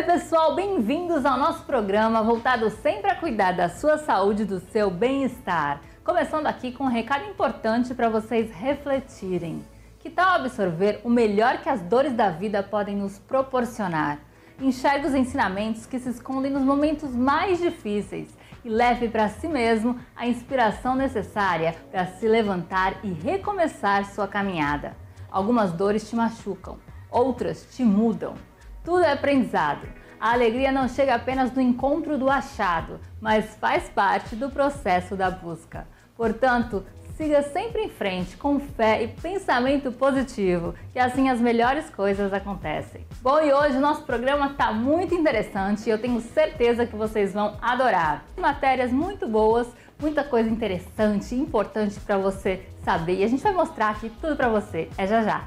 Oi pessoal, bem-vindos ao nosso programa voltado sempre a cuidar da sua saúde e do seu bem-estar. Começando aqui com um recado importante para vocês refletirem. Que tal absorver o melhor que as dores da vida podem nos proporcionar? Enxergue os ensinamentos que se escondem nos momentos mais difíceis e leve para si mesmo a inspiração necessária para se levantar e recomeçar sua caminhada. Algumas dores te machucam, outras te mudam. Tudo é aprendizado. A alegria não chega apenas no encontro do achado, mas faz parte do processo da busca. Portanto, siga sempre em frente com fé e pensamento positivo, que assim as melhores coisas acontecem. Bom, e hoje o nosso programa está muito interessante e eu tenho certeza que vocês vão adorar. Matérias muito boas, muita coisa interessante e importante para você saber e a gente vai mostrar aqui tudo para você. É já já!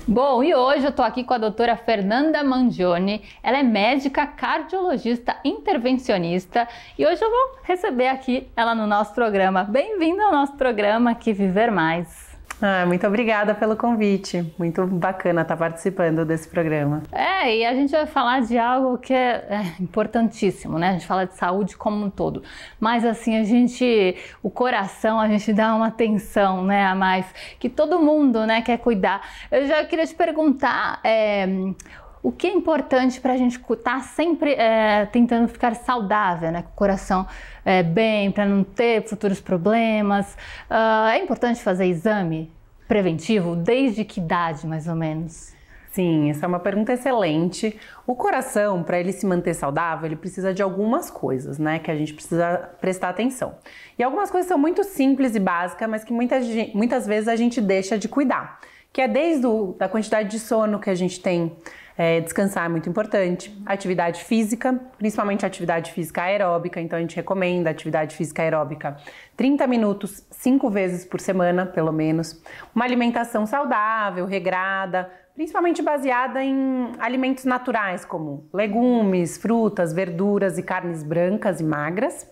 Bom, e hoje eu tô aqui com a doutora Fernanda Mangione, ela é médica cardiologista intervencionista e hoje eu vou receber aqui ela no nosso programa. Bem-vinda ao nosso programa aqui Viver Mais. Muito obrigada pelo convite, muito bacana estar participando desse programa. E a gente vai falar de algo que é importantíssimo, né? A gente fala de saúde como um todo, mas assim, o coração, a gente dá uma atenção, né, a mais, que todo mundo, né, quer cuidar. Eu já queria te perguntar, o que é importante para a gente estar sempre tentando ficar saudável, né? Com o coração bem, para não ter futuros problemas. É importante fazer exame preventivo? Desde que idade, mais ou menos? Sim, essa é uma pergunta excelente. O coração, para ele se manter saudável, ele precisa de algumas coisas, né? Que a gente precisa prestar atenção. E algumas coisas são muito simples e básicas, mas que muitas vezes a gente deixa de cuidar. Que é desde a quantidade de sono que a gente tem. Descansar é muito importante, atividade física, principalmente atividade física aeróbica, então a gente recomenda atividade física aeróbica 30 minutos, 5 vezes por semana, pelo menos. Uma alimentação saudável, regrada, principalmente baseada em alimentos naturais, como legumes, frutas, verduras e carnes brancas e magras.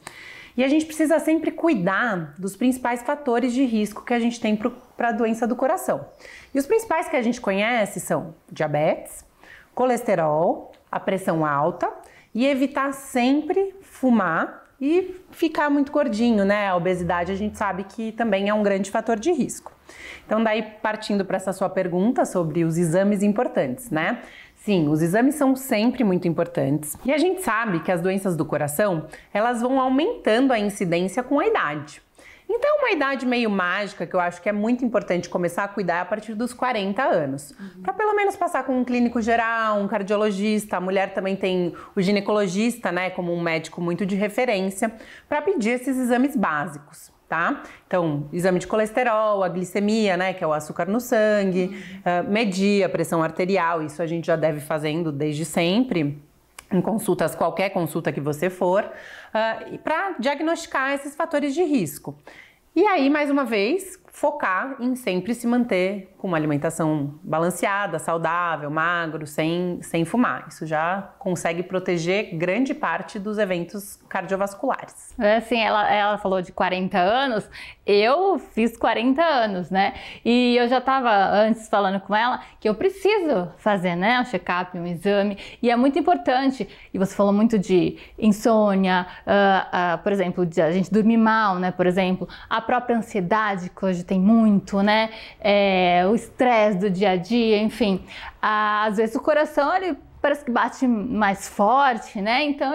E a gente precisa sempre cuidar dos principais fatores de risco que a gente tem para a doença do coração. E os principais que a gente conhece são diabetes, colesterol, a pressão alta e evitar sempre fumar e ficar muito gordinho, né? A obesidade a gente sabe que também é um grande fator de risco. Então daí partindo para essa sua pergunta sobre os exames importantes, né? Sim, os exames são sempre muito importantes e a gente sabe que as doenças do coração, elas vão aumentando a incidência com a idade. Então, uma idade meio mágica que eu acho que é muito importante começar a cuidar é a partir dos 40 anos. Para pelo menos passar com um clínico geral, um cardiologista, a mulher também tem o ginecologista, né, como um médico muito de referência, para pedir esses exames básicos, tá? Então, exame de colesterol, a glicemia, né, que é o açúcar no sangue, medir a pressão arterial, isso a gente já deve fazendo desde sempre. Em consultas, qualquer consulta que você for, para diagnosticar esses fatores de risco. E aí, mais uma vez, focar em sempre se manter com uma alimentação balanceada, saudável, magro, sem fumar. Isso já consegue proteger grande parte dos eventos cardiovasculares. Assim, ela falou de 40 anos, eu fiz 40 anos, né? E eu já estava antes falando com ela que eu preciso fazer, né, um check-up, um exame, e é muito importante. E você falou muito de insônia, por exemplo, de a gente dormir mal, né, por exemplo, a própria ansiedade, que hoje tem muito, né, o estresse do dia a dia, enfim. Às vezes o coração, ele parece que bate mais forte, né? Então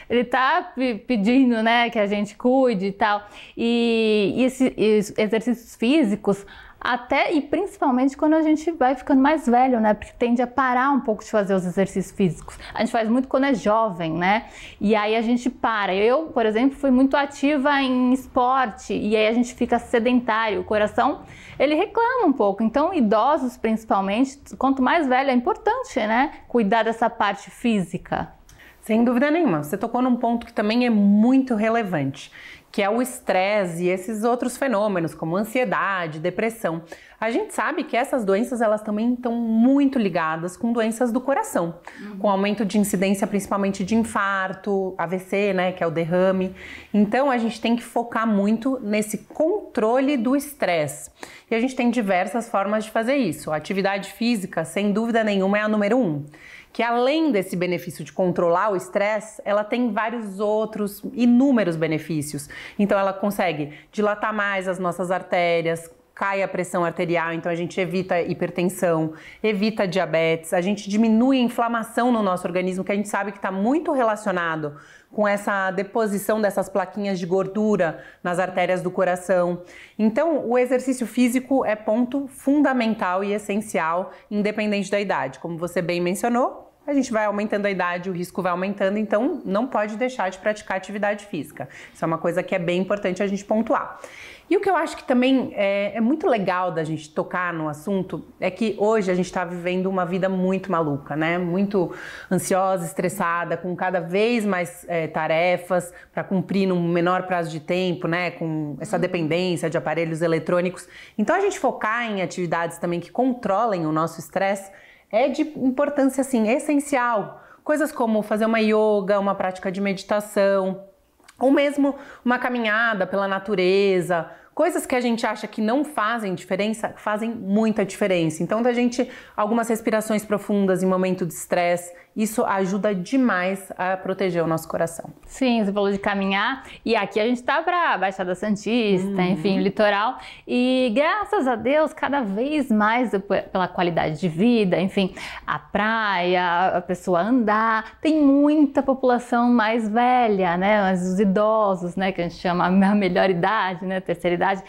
ele tá pedindo, né, que a gente cuide e tal. E esses exercícios físicos, até e principalmente quando a gente vai ficando mais velho, né? Porque tende a parar um pouco de fazer os exercícios físicos. A gente faz muito quando é jovem, né? E aí a gente para. Eu, por exemplo, fui muito ativa em esporte e aí a gente fica sedentário. O coração, ele reclama um pouco. Então, idosos principalmente, quanto mais velho, é importante, né? Cuidar dessa parte física. Sem dúvida nenhuma. Você tocou num ponto que também é muito relevante, que é o estresse e esses outros fenômenos, como ansiedade, depressão. A gente sabe que essas doenças, elas também estão muito ligadas com doenças do coração, com aumento de incidência principalmente de infarto, AVC, né, que é o derrame. Então, a gente tem que focar muito nesse controle do estresse. E a gente tem diversas formas de fazer isso. A atividade física, sem dúvida nenhuma, é a número 1. que além desse benefício de controlar o estresse, ela tem vários outros inúmeros benefícios. Então ela consegue dilatar mais as nossas artérias, cai a pressão arterial, então a gente evita hipertensão, evita diabetes, a gente diminui a inflamação no nosso organismo, que a gente sabe que está muito relacionado com essa deposição dessas plaquinhas de gordura nas artérias do coração. Então, o exercício físico é ponto fundamental e essencial, independente da idade. Como você bem mencionou, a gente vai aumentando a idade, o risco vai aumentando, então não pode deixar de praticar atividade física. Isso é uma coisa que é bem importante a gente pontuar. E o que eu acho que também é muito legal da gente tocar no assunto é que hoje a gente está vivendo uma vida muito maluca, né? Muito ansiosa, estressada, com cada vez mais tarefas para cumprir num menor prazo de tempo, né? Com essa dependência de aparelhos eletrônicos. Então a gente focar em atividades também que controlem o nosso estresse é de importância, assim, essencial. Coisas como fazer uma yoga, uma prática de meditação, ou mesmo uma caminhada pela natureza, coisas que a gente acha que não fazem diferença, fazem muita diferença. Então, algumas respirações profundas em momento de estresse, isso ajuda demais a proteger o nosso coração. Sim, você falou de caminhar, e aqui a gente tá para Baixada Santista, enfim, litoral, e graças a Deus, cada vez mais pela qualidade de vida, enfim, a praia, a pessoa andar, tem muita população mais velha, né, mas os idosos, né, que a gente chama a melhor idade, né, terceira idade.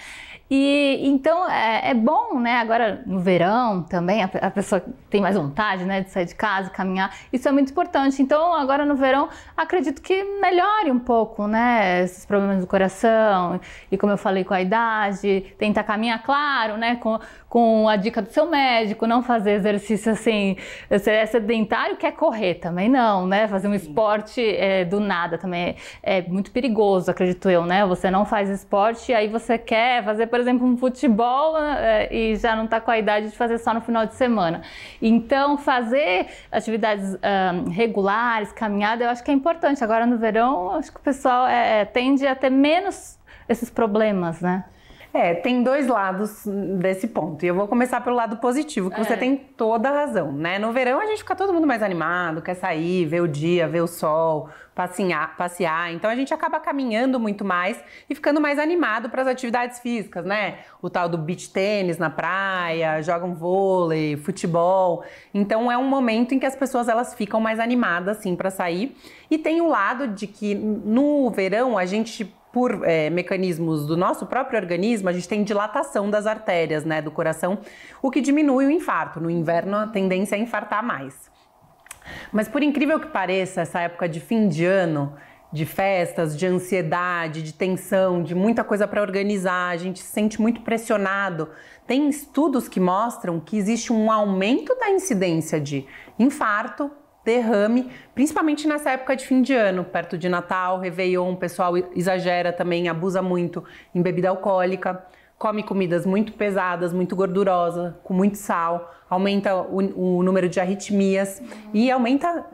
E então é bom, né? Agora no verão também a pessoa tem mais vontade, né, de sair de casa, caminhar. Isso é muito importante. Então agora no verão acredito que melhore um pouco, né, esses problemas do coração. E como eu falei, com a idade, tentar caminhar, claro, né, com a dica do seu médico, não fazer exercício assim, você é sedentário, quer correr também não, né? Fazer um esporte do nada também é muito perigoso, acredito eu, né? Você não faz esporte e aí você quer fazer, por exemplo, um futebol e já não está com a idade de fazer só no final de semana. Então, fazer atividades regulares, caminhada, eu acho que é importante. Agora no verão, acho que o pessoal tende a ter menos esses problemas, né? Tem dois lados desse ponto. E eu vou começar pelo lado positivo, que você tem toda a razão, né? No verão a gente fica todo mundo mais animado, quer sair, ver o dia, ver o sol, passear. Então a gente acaba caminhando muito mais e ficando mais animado para as atividades físicas, né? O tal do beach tênis na praia, jogam vôlei, futebol. Então é um momento em que as pessoas elas ficam mais animadas assim para sair. E tem o lado de que no verão a gente, por mecanismos do nosso próprio organismo, a gente tem dilatação das artérias, né, do coração, o que diminui o infarto. No inverno, a tendência é infartar mais. Mas por incrível que pareça, essa época de fim de ano, de festas, de ansiedade, de tensão, de muita coisa para organizar, a gente se sente muito pressionado. Tem estudos que mostram que existe um aumento da incidência de infarto, derrame, principalmente nessa época de fim de ano, perto de Natal, Réveillon, o pessoal exagera também, abusa muito em bebida alcoólica, come comidas muito pesadas, muito gordurosas, com muito sal, aumenta o número de arritmias e aumenta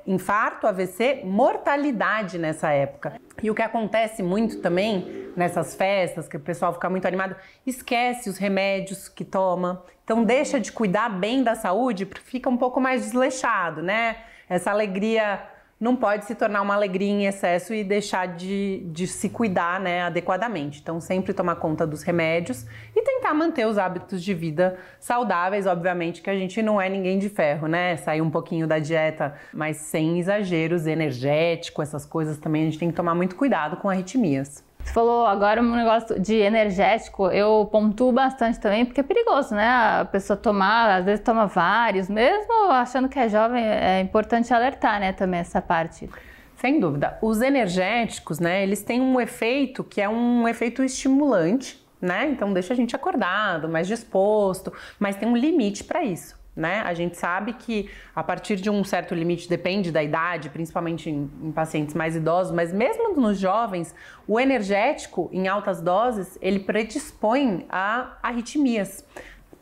infarto, AVC, mortalidade nessa época. E o que acontece muito também nessas festas, que o pessoal fica muito animado, esquece os remédios que toma, então deixa de cuidar bem da saúde, fica um pouco mais desleixado, né? Essa alegria não pode se tornar uma alegria em excesso e deixar de se cuidar, né, adequadamente. Então, sempre tomar conta dos remédios e tentar manter os hábitos de vida saudáveis. Obviamente que a gente não é ninguém de ferro, né? Sair um pouquinho da dieta, mas sem exageros, energético, essas coisas também a gente tem que tomar muito cuidado com arritmias. Você falou agora um negócio de energético, eu pontuo bastante também, porque é perigoso, né? A pessoa tomar, às vezes toma vários, mesmo achando que é jovem, é importante alertar, né, também essa parte. Sem dúvida. Os energéticos, né, eles têm um efeito que é um efeito estimulante, né? Então deixa a gente acordado, mais disposto, mas tem um limite para isso. Né? A gente sabe que a partir de um certo limite, depende da idade, principalmente em pacientes mais idosos, mas mesmo nos jovens, o energético em altas doses, ele predispõe a arritmias,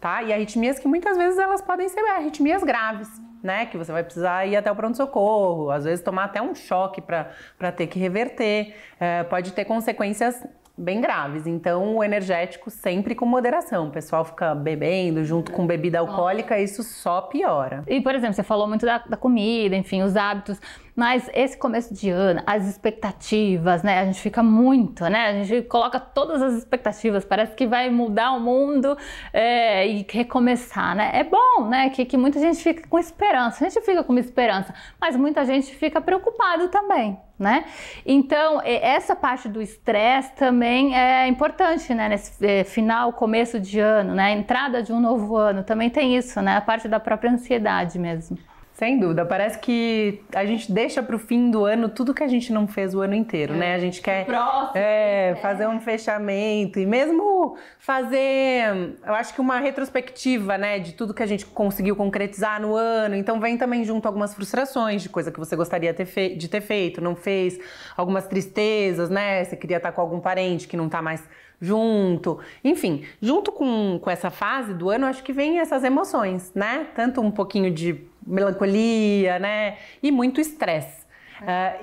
tá? E arritmias que muitas vezes elas podem ser arritmias graves, né? Que você vai precisar ir até o pronto-socorro, às vezes tomar até um choque para ter que reverter, pode ter consequências bem graves. Então, o energético sempre com moderação. O pessoal fica bebendo junto com bebida alcoólica, isso só piora. E, por exemplo, você falou muito da comida, enfim, os hábitos, mas esse começo de ano, as expectativas, né? A gente fica muito, né? A gente coloca todas as expectativas, parece que vai mudar o mundo e recomeçar, né? É bom, né? Que muita gente fica com esperança. A gente fica com uma esperança, mas muita gente fica preocupado também, né? Então, essa parte do estresse também é importante, né? Nesse final, começo de ano, né? Entrada de um novo ano, também tem isso, né? A parte da própria ansiedade mesmo. Sem dúvida, parece que a gente deixa para o fim do ano tudo que a gente não fez o ano inteiro, né? A gente quer fazer um fechamento e mesmo fazer, eu acho que uma retrospectiva, né, de tudo que a gente conseguiu concretizar no ano. Então vem também junto algumas frustrações de coisa que você gostaria de ter feito, não fez, algumas tristezas, né? Você queria estar com algum parente que não está mais junto, enfim, junto com essa fase do ano, acho que vem essas emoções, né? Tanto um pouquinho de melancolia, né? E muito estresse.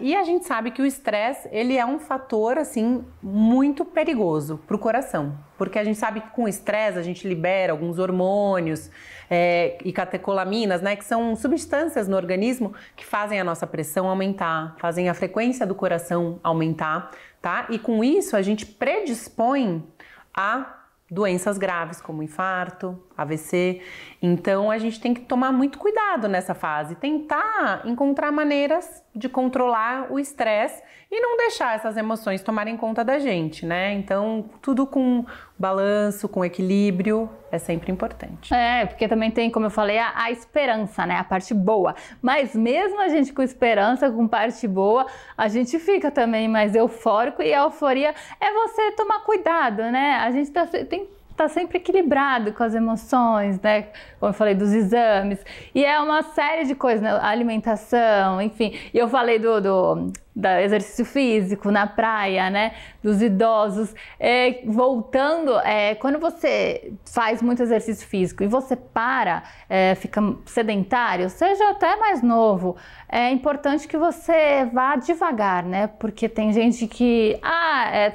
E a gente sabe que o estresse, ele é um fator, assim, muito perigoso para o coração. Porque a gente sabe que com o estresse a gente libera alguns hormônios e catecolaminas, né? Que são substâncias no organismo que fazem a nossa pressão aumentar, fazem a frequência do coração aumentar, tá? E com isso a gente predispõe a doenças graves como infarto, AVC. Então a gente tem que tomar muito cuidado nessa fase, tentar encontrar maneiras de controlar o estresse e não deixar essas emoções tomarem conta da gente, né? Então tudo com balanço, com equilíbrio é sempre importante. Porque também tem, como eu falei, a esperança, né? A parte boa. Mas mesmo a gente com esperança, com parte boa, a gente fica também mais eufórico e a euforia é você tomar cuidado, né? A gente tem que estar sempre equilibrado com as emoções, né? Como eu falei, dos exames. E é uma série de coisas, né? Alimentação, enfim. E eu falei do exercício físico na praia, né? Dos idosos. Voltando, quando você faz muito exercício físico e você fica sedentário, seja até mais novo, é importante que você vá devagar, né? Porque tem gente que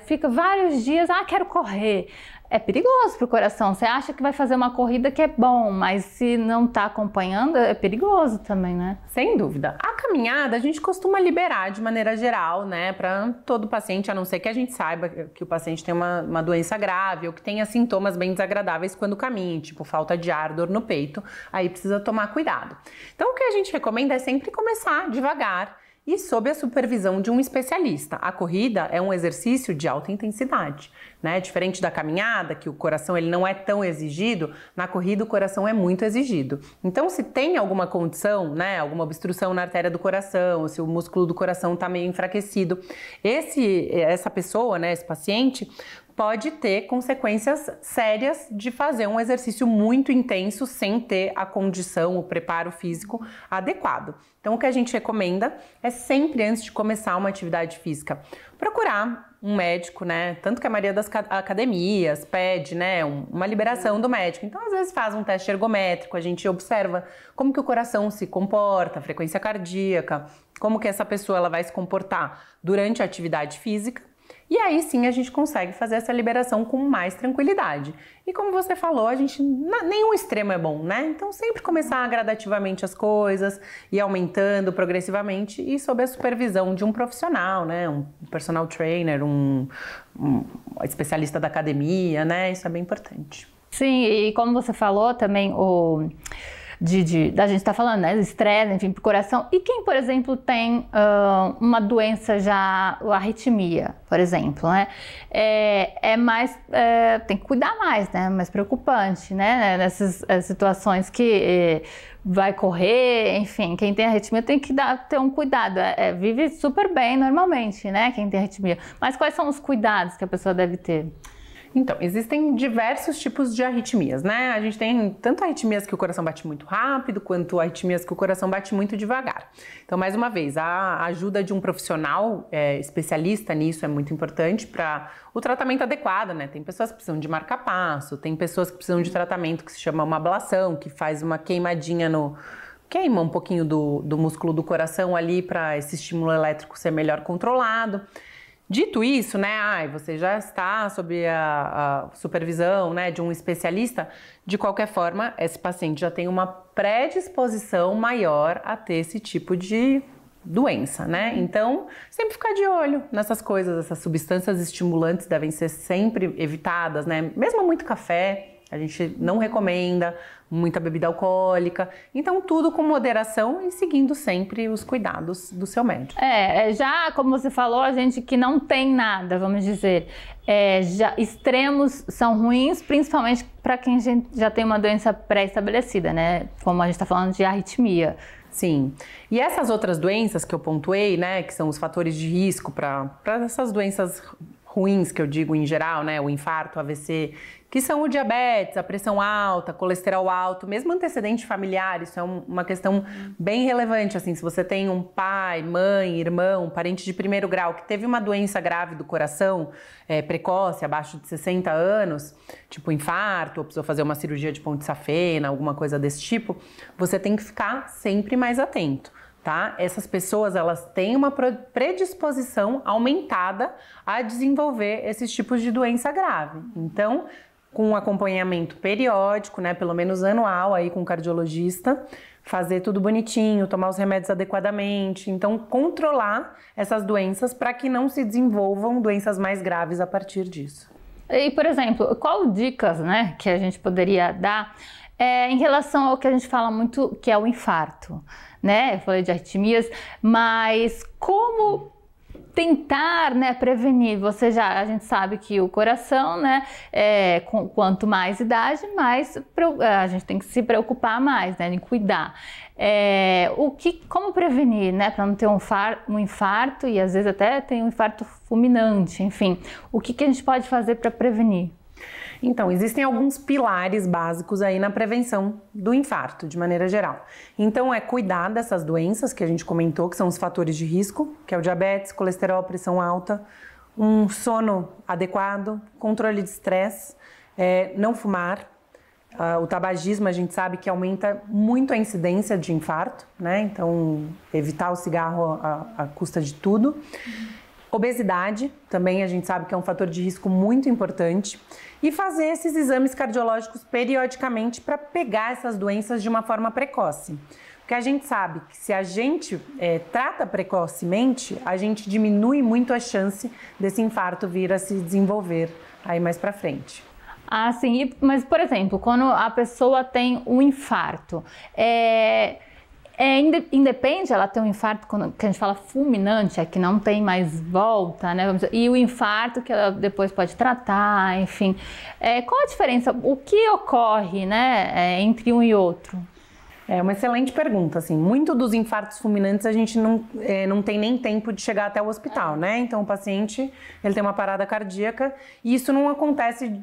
fica vários dias, quero correr. É perigoso para o coração. Você acha que vai fazer uma corrida que é bom, mas se não está acompanhando, é perigoso também, né? Sem dúvida. A caminhada a gente costuma liberar de maneira geral, né, para todo paciente, a não ser que a gente saiba que o paciente tem uma doença grave ou que tenha sintomas bem desagradáveis quando caminha, tipo falta de ar, dor no peito. Aí precisa tomar cuidado. Então o que a gente recomenda é sempre começar devagar e sob a supervisão de um especialista. A corrida é um exercício de alta intensidade, né? Diferente da caminhada, que o coração ele não é tão exigido, na corrida o coração é muito exigido. Então, se tem alguma condição, né, alguma obstrução na artéria do coração, se o músculo do coração está meio enfraquecido, essa pessoa, né, esse paciente, pode ter consequências sérias de fazer um exercício muito intenso sem ter a condição, o preparo físico adequado. Então, o que a gente recomenda é sempre, antes de começar uma atividade física, procurar um médico, né? Tanto que a maioria das academias pede, né, uma liberação do médico. Então, às vezes faz um teste ergométrico, a gente observa como que o coração se comporta, a frequência cardíaca, como que essa pessoa ela vai se comportar durante a atividade física. E aí sim a gente consegue fazer essa liberação com mais tranquilidade. E como você falou, nenhum extremo é bom, né? Então sempre começar gradativamente as coisas e aumentando progressivamente e sob a supervisão de um profissional, né? Um personal trainer, um especialista da academia, né? Isso é bem importante. Sim, e como você falou também, da gente tá falando, né, estresse, enfim, pro coração. E quem, por exemplo, tem uma doença já, arritmia, por exemplo, né, tem que cuidar mais, né, mais preocupante, né, nessas situações que vai correr, enfim, quem tem arritmia tem que ter um cuidado, vive super bem normalmente, né, quem tem arritmia. Mas quais são os cuidados que a pessoa deve ter? Então, existem diversos tipos de arritmias, né? A gente tem tanto arritmias que o coração bate muito rápido, quanto arritmias que o coração bate muito devagar. Então, mais uma vez, a ajuda de um profissional especialista nisso é muito importante para o tratamento adequado, né? Tem pessoas que precisam de marca-passo, tem pessoas que precisam de tratamento que se chama uma ablação, que faz uma queimadinha queima um pouquinho do músculo do coração ali para esse estímulo elétrico ser melhor controlado. Dito isso, né, você já está sob a supervisão, né, de um especialista, de qualquer forma, esse paciente já tem uma predisposição maior a ter esse tipo de doença, né? Então, sempre ficar de olho nessas coisas, essas substâncias estimulantes devem ser sempre evitadas, né? Mesmo muito café, a gente não recomenda, muita bebida alcoólica. Então, tudo com moderação e seguindo sempre os cuidados do seu médico. Já como você falou, a gente que não tem nada, vamos dizer, extremos são ruins, principalmente para quem já tem uma doença pré-estabelecida, né? Como a gente está falando de arritmia. Sim. E essas outras doenças que eu pontuei, né, que são os fatores de risco para essas doenças ruins que eu digo em geral, né, o infarto, o AVC, que são o diabetes, a pressão alta, colesterol alto, mesmo antecedente familiar, isso é uma questão bem relevante, assim, se você tem um pai, mãe, irmão, parente de primeiro grau que teve uma doença grave do coração, precoce, abaixo de 60 anos, tipo infarto, ou precisou fazer uma cirurgia de ponte safena, alguma coisa desse tipo, você tem que ficar sempre mais atento. Tá? Essas pessoas, elas têm uma predisposição aumentada a desenvolver esses tipos de doença grave. Então, com um acompanhamento periódico, né, pelo menos anual aí com o cardiologista, fazer tudo bonitinho, tomar os remédios adequadamente, então controlar essas doenças para que não se desenvolvam doenças mais graves a partir disso. E, por exemplo, qual dicas, né, que a gente poderia dar em relação ao que a gente fala muito, que é o infarto, né? Eu falei de arritmias, mas como tentar, né, prevenir? A gente sabe que o coração, né, quanto mais idade, mais a gente tem que se preocupar mais, né, em cuidar. Como prevenir, né, para não ter um infarto e às vezes até tem um infarto fulminante, enfim. O que a gente pode fazer para prevenir? Então, existem alguns pilares básicos aí na prevenção do infarto, de maneira geral. Então, cuidar dessas doenças que a gente comentou, que são os fatores de risco, que é o diabetes, colesterol, pressão alta, um sono adequado, controle de estresse, não fumar. O tabagismo, a gente sabe que aumenta muito a incidência de infarto, né? Então, evitar o cigarro à custa de tudo. Obesidade, também a gente sabe que é um fator de risco muito importante. E fazer esses exames cardiológicos periodicamente para pegar essas doenças de uma forma precoce. Porque a gente sabe que se a gente trata precocemente, a gente diminui muito a chance desse infarto vir a se desenvolver aí mais para frente. Ah, sim. Mas, por exemplo, quando a pessoa tem um infarto, independe ela ter um infarto, que a gente fala fulminante, que não tem mais volta, né? E o infarto que ela depois pode tratar, enfim. Qual a diferença? O que ocorre, né, entre um e outro? É uma excelente pergunta, assim. Muito dos infartos fulminantes a gente não tem nem tempo de chegar até o hospital, né? Então o paciente, ele tem uma parada cardíaca e isso não acontece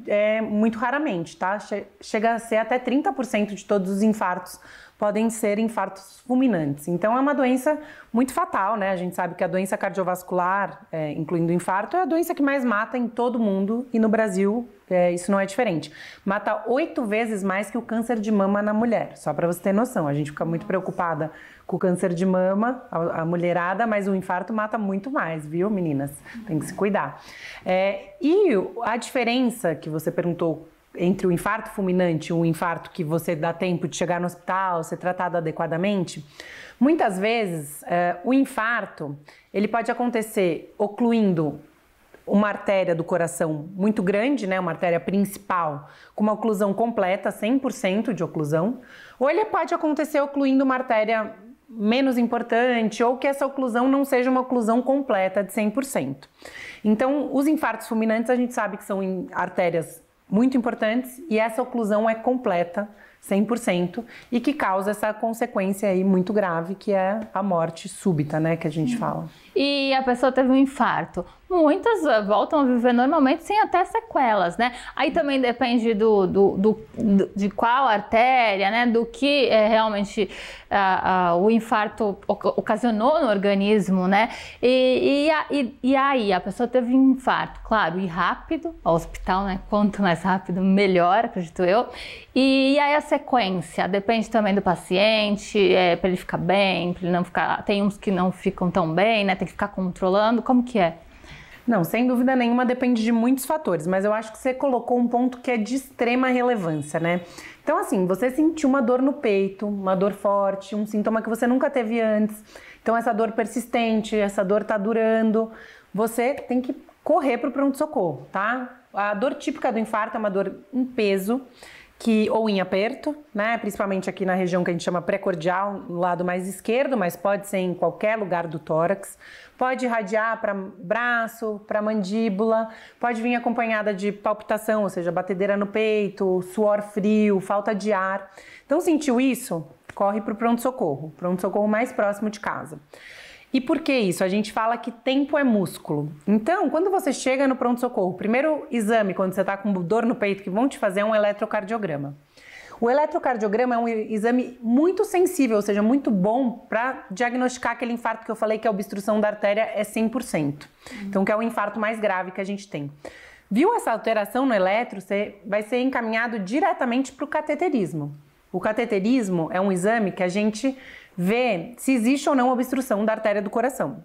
muito raramente, tá? Chega a ser até 30% de todos os infartos podem ser infartos fulminantes. Então é uma doença muito fatal, né? A gente sabe que a doença cardiovascular, incluindo o infarto, é a doença que mais mata em todo o mundo e no Brasil isso não é diferente. Mata 8 vezes mais que o câncer de mama na mulher, só para você ter noção. A gente fica muito preocupada com o câncer de mama, a mulherada, mas o infarto mata muito mais, viu, meninas? Tem que se cuidar. E a diferença que você perguntou entre o infarto fulminante e o infarto que você dá tempo de chegar no hospital, ser tratado adequadamente, muitas vezes o infarto ele pode acontecer ocluindo uma artéria do coração muito grande, né, uma artéria principal, com uma oclusão completa, 100% de oclusão, ou ele pode acontecer ocluindo uma artéria menos importante, ou que essa oclusão não seja uma oclusão completa de 100%. Então, os infartos fulminantes a gente sabe que são artérias muito importantes e essa oclusão é completa, 100%, e que causa essa consequência aí muito grave, que é a morte súbita, né, que a gente fala. E a pessoa teve um infarto. Muitas voltam a viver normalmente sem até sequelas, né? Aí também depende de qual artéria, né? Do que realmente o infarto ocasionou no organismo, né? E aí, a pessoa teve um infarto, claro, e rápido, ao hospital, né? Quanto mais rápido, melhor, acredito eu. E aí a sequência, depende também do paciente, para ele ficar bem, para ele não ficar... Tem uns que não ficam tão bem, né? Tem que ficar controlando, como que é? Não, sem dúvida nenhuma, depende de muitos fatores, mas eu acho que você colocou um ponto que é de extrema relevância, né? Então, assim, você sentiu uma dor no peito, uma dor forte, um sintoma que você nunca teve antes, então essa dor persistente, essa dor tá durando, você tem que correr para o pronto-socorro, tá? A dor típica do infarto é uma dor em peso, ou em aperto, né? Principalmente aqui na região que a gente chama precordial, no lado mais esquerdo, mas pode ser em qualquer lugar do tórax. Pode irradiar para braço, para mandíbula, pode vir acompanhada de palpitação, ou seja, batedeira no peito, suor frio, falta de ar. Então, sentiu isso? Corre para o pronto-socorro mais próximo de casa. E por que isso? A gente fala que tempo é músculo. Então, quando você chega no pronto-socorro, o primeiro exame, quando você está com dor no peito, que vão te fazer é um eletrocardiograma. O eletrocardiograma é um exame muito sensível, ou seja, muito bom para diagnosticar aquele infarto que eu falei que a obstrução da artéria é 100%. Então, que é o infarto mais grave que a gente tem. Viu essa alteração no eletro, você vai ser encaminhado diretamente para o cateterismo. O cateterismo é um exame que a gente vê se existe ou não obstrução da artéria do coração.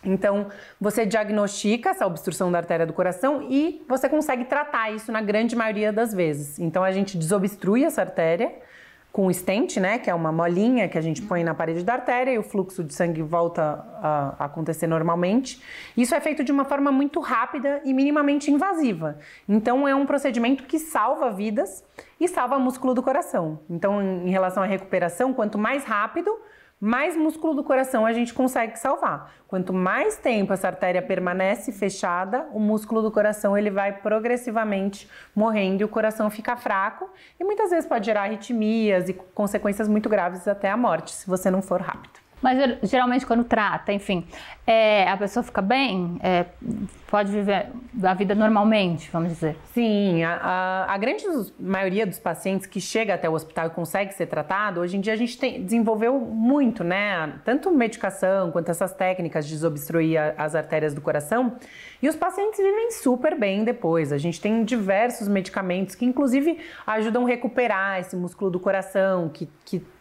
Então, você diagnostica essa obstrução da artéria do coração e você consegue tratar isso na grande maioria das vezes. Então, a gente desobstrui essa artéria com o stent, né, que é uma molinha que a gente põe na parede da artéria e o fluxo de sangue volta a acontecer normalmente. Isso é feito de uma forma muito rápida e minimamente invasiva. Então, é um procedimento que salva vidas e salva músculo do coração. Então, em relação à recuperação, quanto mais rápido, mais músculo do coração a gente consegue salvar. Quanto mais tempo essa artéria permanece fechada, o músculo do coração ele vai progressivamente morrendo e o coração fica fraco e muitas vezes pode gerar arritmias e consequências muito graves até a morte, se você não for rápido. Mas geralmente quando trata, enfim, a pessoa fica bem, pode viver a vida normalmente, vamos dizer. Sim, a grande maioria dos pacientes que chega até o hospital e consegue ser tratado, hoje em dia a gente desenvolveu muito, né? Tanto medicação quanto essas técnicas de desobstruir as artérias do coração. E os pacientes vivem super bem depois. A gente tem diversos medicamentos que inclusive ajudam a recuperar esse músculo do coração que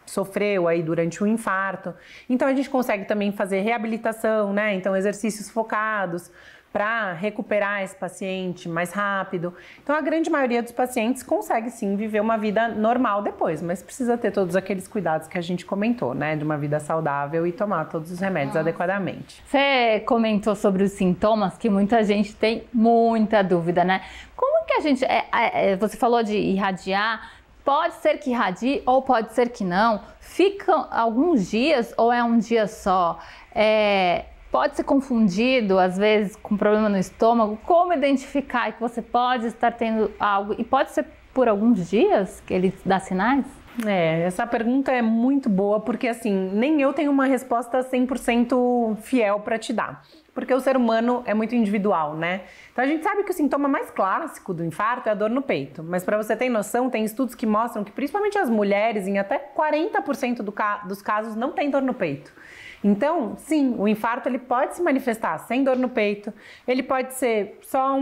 sofreu aí durante o infarto. Então a gente consegue também fazer reabilitação, né? Então exercícios focados para recuperar esse paciente mais rápido. Então a grande maioria dos pacientes consegue sim viver uma vida normal depois, mas precisa ter todos aqueles cuidados que a gente comentou, né? De uma vida saudável e tomar todos os remédios adequadamente. Você comentou sobre os sintomas que muita gente tem muita dúvida, né? Como que a gente... você falou de irradiar. Pode ser que irradie ou pode ser que não. Ficam alguns dias ou é um dia só? Pode ser confundido, às vezes, com problema no estômago. Como identificar que você pode estar tendo algo? E pode ser por alguns dias que ele dá sinais? Essa pergunta é muito boa porque, assim, nem eu tenho uma resposta 100% fiel para te dar. Porque o ser humano é muito individual, né? Então a gente sabe que o sintoma mais clássico do infarto é a dor no peito. Mas para você ter noção, tem estudos que mostram que principalmente as mulheres, em até 40% dos casos, não tem dor no peito. Então, sim, o infarto ele pode se manifestar sem dor no peito, ele pode ser só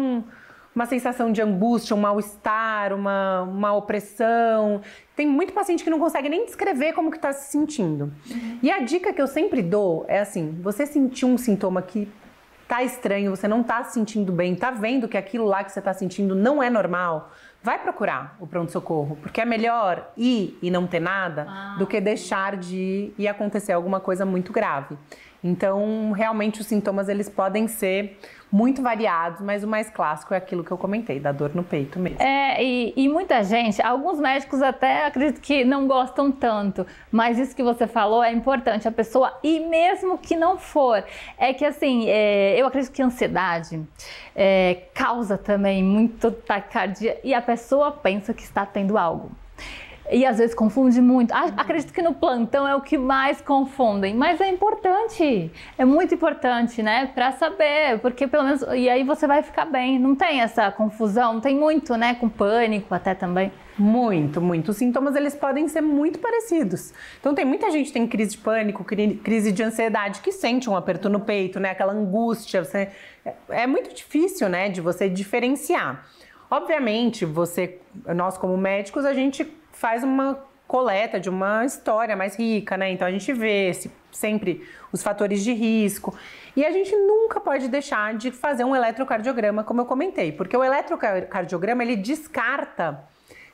uma sensação de angústia, um mal-estar, uma opressão. Tem muito paciente que não consegue nem descrever como que está se sentindo. E a dica que eu sempre dou é assim, você sentiu um sintoma que tá estranho, você não tá se sentindo bem, tá vendo que aquilo lá que você tá sentindo não é normal, vai procurar o pronto-socorro, porque é melhor ir e não ter nada do que deixar de ir e acontecer alguma coisa muito grave. Então, realmente, os sintomas eles podem ser muito variados, mas o mais clássico é aquilo que eu comentei, da dor no peito mesmo. E muita gente, alguns médicos até acredito que não gostam tanto, mas isso que você falou é importante, a pessoa, e mesmo que não for, é que assim, eu acredito que a ansiedade causa também muito taquicardia e a pessoa pensa que está tendo algo. E às vezes confunde muito. Acredito que no plantão é o que mais confundem, mas é importante, é muito importante, né, para saber, porque pelo menos, e aí você vai ficar bem, não tem essa confusão, tem muito, né, com pânico até também. Muito, muito. Os sintomas, eles podem ser muito parecidos. Então, tem muita gente que tem crise de pânico, crise de ansiedade, que sente um aperto no peito, né, aquela angústia, é muito difícil, né, de você diferenciar. Obviamente, nós como médicos, a gente faz uma coleta de uma história mais rica, né? Então a gente vê sempre os fatores de risco. E a gente nunca pode deixar de fazer um eletrocardiograma, como eu comentei, porque o eletrocardiograma ele descarta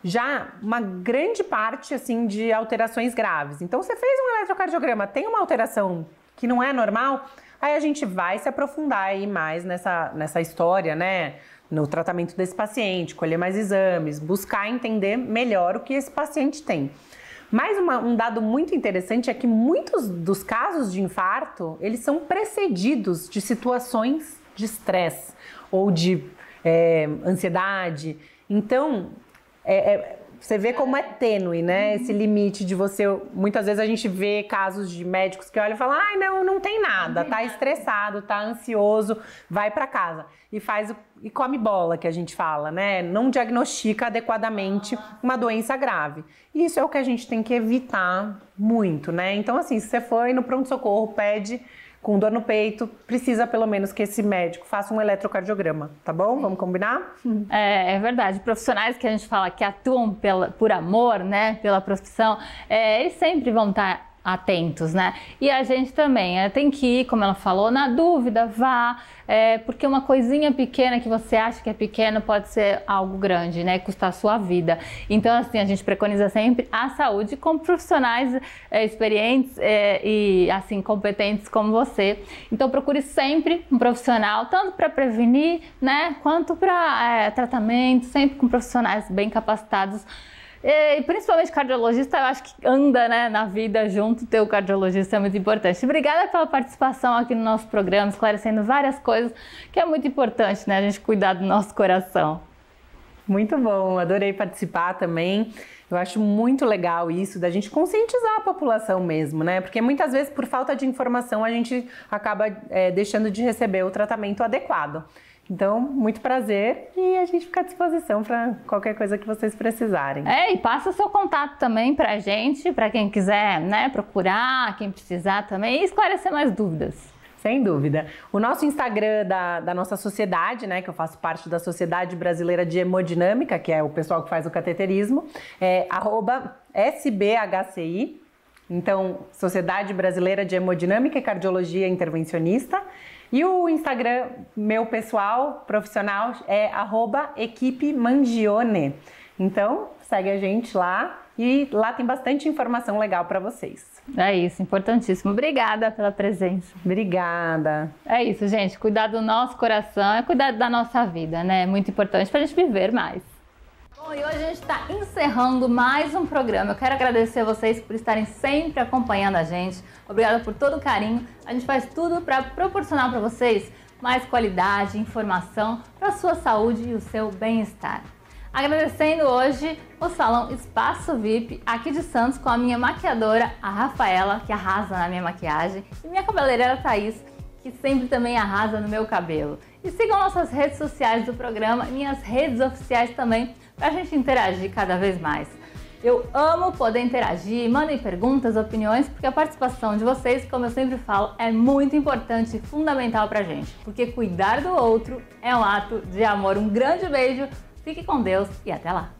já uma grande parte assim de alterações graves. Então você fez um eletrocardiograma, tem uma alteração que não é normal, aí a gente vai se aprofundar aí mais nessa história, né? No tratamento desse paciente, colher mais exames, buscar entender melhor o que esse paciente tem. Mas um dado muito interessante é que muitos dos casos de infarto, eles são precedidos de situações de estresse ou de ansiedade. Então, você vê como é tênue, né? Esse limite de você... Muitas vezes a gente vê casos de médicos que olham e falam: ai, não tem nada, tá estressado, tá ansioso, vai pra casa. E come bola, que a gente fala, né? Não diagnostica adequadamente uma doença grave. E isso é o que a gente tem que evitar muito, né? Então, assim, se você for no pronto-socorro, pede com dor no peito, precisa pelo menos que esse médico faça um eletrocardiograma, tá bom? Vamos combinar? É verdade. Profissionais que a gente fala que atuam por amor, né, pela profissão, eles sempre vão estar atentos, né? E a gente também tem que ir, como ela falou, na dúvida, vá, porque uma coisinha pequena que você acha que é pequeno pode ser algo grande, né? Custar a sua vida. Então, assim, a gente preconiza sempre a saúde com profissionais experientes e, assim, competentes como você. Então, procure sempre um profissional, tanto para prevenir, né? Quanto para tratamento, sempre com profissionais bem capacitados. E principalmente cardiologista, eu acho que anda, né, na vida junto, ter o cardiologista é muito importante. Obrigada pela participação aqui no nosso programa, esclarecendo várias coisas, que é muito importante, né, a gente cuidar do nosso coração. Muito bom, adorei participar também. Eu acho muito legal isso, da gente conscientizar a população mesmo, né? Porque muitas vezes, por falta de informação, a gente acaba deixando de receber o tratamento adequado. Então, muito prazer e a gente fica à disposição para qualquer coisa que vocês precisarem. E passa o seu contato também pra gente, para quem quiser, né, procurar, quem precisar também e esclarecer mais dúvidas. Sem dúvida. O nosso Instagram da nossa sociedade, né, que eu faço parte da Sociedade Brasileira de Hemodinâmica, que é o pessoal que faz o cateterismo, é @SBHCI. Então, Sociedade Brasileira de Hemodinâmica e Cardiologia Intervencionista. E o Instagram meu pessoal, profissional, é @equipemangione. Então, segue a gente lá e lá tem bastante informação legal para vocês. É isso, importantíssimo. Obrigada pela presença. Obrigada. É isso, gente. Cuidar do nosso coração é cuidar da nossa vida, né? É muito importante para a gente viver mais. Bom, e hoje a gente está encerrando mais um programa. Eu quero agradecer a vocês por estarem sempre acompanhando a gente. Obrigada por todo o carinho. A gente faz tudo para proporcionar para vocês mais qualidade, informação para a sua saúde e o seu bem-estar. Agradecendo hoje o Salão Espaço VIP aqui de Santos com a minha maquiadora, a Rafaela, que arrasa na minha maquiagem, e minha cabeleireira Thaís, que sempre também arrasa no meu cabelo. E sigam nossas redes sociais do programa e minhas redes oficiais também, para a gente interagir cada vez mais. Eu amo poder interagir, mandem perguntas, opiniões, porque a participação de vocês, como eu sempre falo, é muito importante e fundamental pra gente, porque cuidar do outro é um ato de amor. Um grande beijo, fique com Deus e até lá!